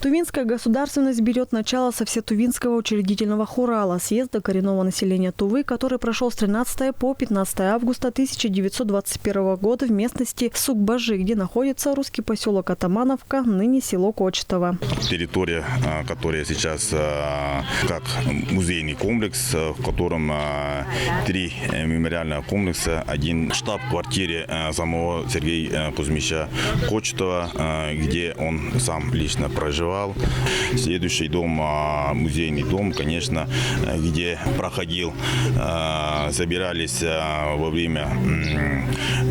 Тувинская государственность берет начало со Всетувинского учредительного хурала, съезда коренного населения Тувы, который прошел с 13 по 15 августа 1921 года в местности Сукбажи, где находится русский поселок Атамановка, ныне село Кочетово. Территория, которая сейчас как музейный комплекс, в котором 3 мемориальных комплекса, один штаб-квартире самого Сергея Кузьмича Кочетова, где он сам лично проживал. Следующий дом, музейный дом, конечно, где проходил, собирались во время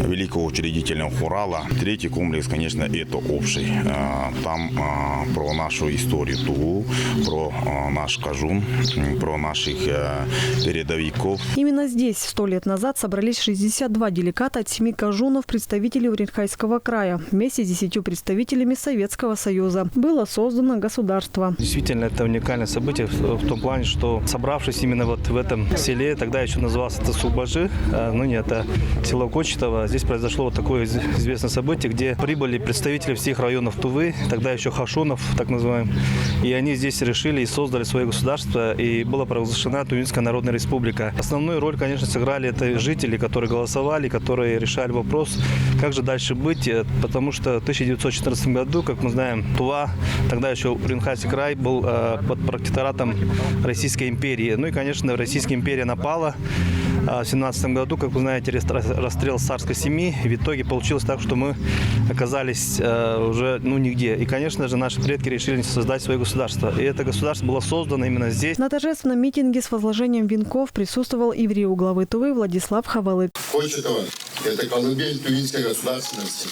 Великого учредительного хурала. Третий комплекс, конечно, это общий. Там про нашу историю Туву, про наш Кажун, про наших передовиков. Именно здесь 100 лет назад собрались 62 делегата от 7 кажунов, представителей Уренхайского края, вместе с 10 представителями Советского Союза. Было создано государство. Действительно, это уникальное событие в том плане, что собравшись именно вот в этом селе, тогда еще назывался это Сукбажи, ныне это село Кочетово, здесь произошло вот такое известное событие, где прибыли представители всех районов Тувы, тогда еще хашунов, так называемых, и они здесь решили и создали свое государство, и была провозглашена Тувинская Народная Республика. Основную роль, конечно, сыграли это жители, которые голосовали, которые решали вопрос, как же дальше быть, потому что в 1914 году, как мы знаем, Тува, тогда еще Уренхайский край, был под протекторатом Российской империи. Ну и, конечно, Российская империя напала. В 1917 году, как вы знаете, расстрел царской семьи. В итоге получилось так, что мы оказались уже нигде. И, конечно же, наши предки решили создать свое государство. И это государство было создано именно здесь. На торжественном митинге с возложением венков присутствовал еврей главы Тувы Владислав Хавалык. Кочетово – это колыбель тувинской государственности.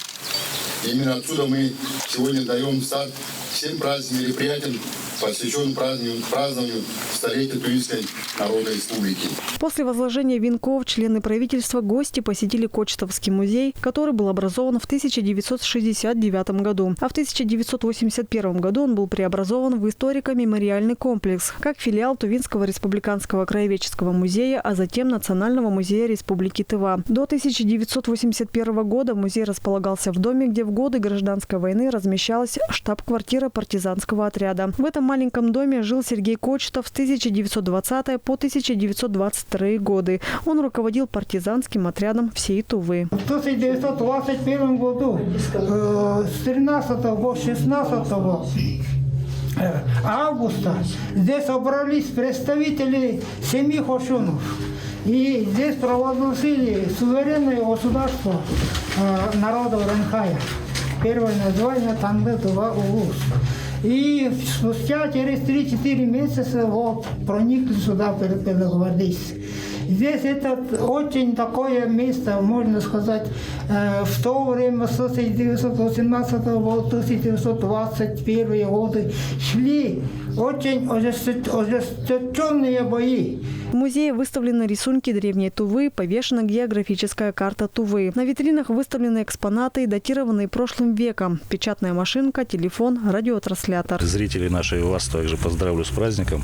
Именно отсюда мы сегодня даем старт всем праздничным мероприятиям, посвященным празднованию столетия Тувинской Народной Республики. После возложения венков члены правительства, гости посетили Кочетовский музей, который был образован в 1969 году. А в 1981 году он был преобразован в историко-мемориальный комплекс, как филиал Тувинского республиканского краеведческого музея, а затем Национального музея Республики Тыва. До 1981 года музей располагался в доме, где в годы гражданской войны размещалась штаб-квартира партизанского отряда. В этом маленьком доме жил Сергей Кочетов с 1920 по 1922 годы. Он руководил партизанским отрядом всей Тувы. В 1921 году с 13 по 16 августа здесь собрались представители 7 хашунов. И здесь провозгласили суверенное государство народа Уренхая. Первое название Таңды Тува Улус. И спустя через 3-4 месяца проникли сюда белогвардейцы. Здесь это очень такое место, можно сказать, в то время, с 1918 по 1921 годы, шли очень ожесточенные бои. В музее выставлены рисунки древней Тувы, повешена географическая карта Тувы. На витринах выставлены экспонаты, датированные прошлым веком. Печатная машинка, телефон, радиотранслятор. Зрители наши, вас также поздравлю с праздником.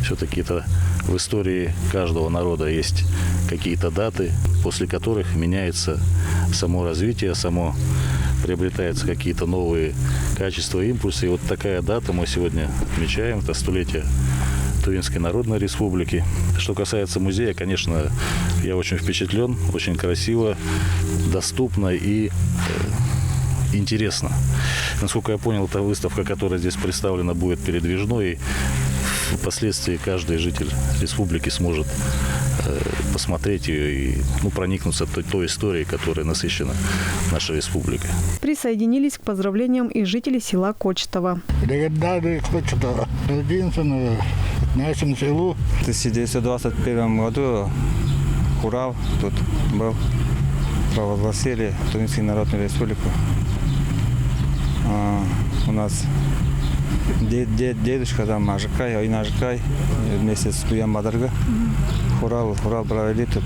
Все-таки это в истории каждого народа есть какие-то даты, после которых меняется само развитие, приобретаются какие-то новые качества, импульсы. И вот такая дата мы сегодня отмечаем, это 100-летие Тувинской Народной Республики. Что касается музея, конечно, я очень впечатлен, очень красиво, доступно и интересно. Насколько я понял, эта выставка, которая здесь представлена, будет передвижной, и впоследствии каждый житель республики сможет посмотреть ее и проникнуться той историей, которая насыщена нашей республикой. Присоединились к поздравлениям и жители села Кочетово. В нашем селу. В 1921 году хурал тут был, провозгласили Тувинскую Народную Республику. У нас дедушка там Ажикай, Айна Ажикай, вместе с Туян Мадарга. Хурал провели тут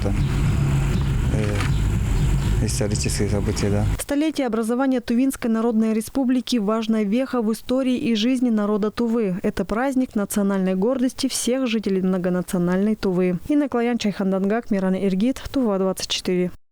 исторические события, да. Столетие образования Тувинской Народной Республики – важная веха в истории и жизни народа Тувы. Это праздник национальной гордости всех жителей многонациональной Тувы. Инна Клоян, Чайхандангак, Мирана Иргит, Тува 24.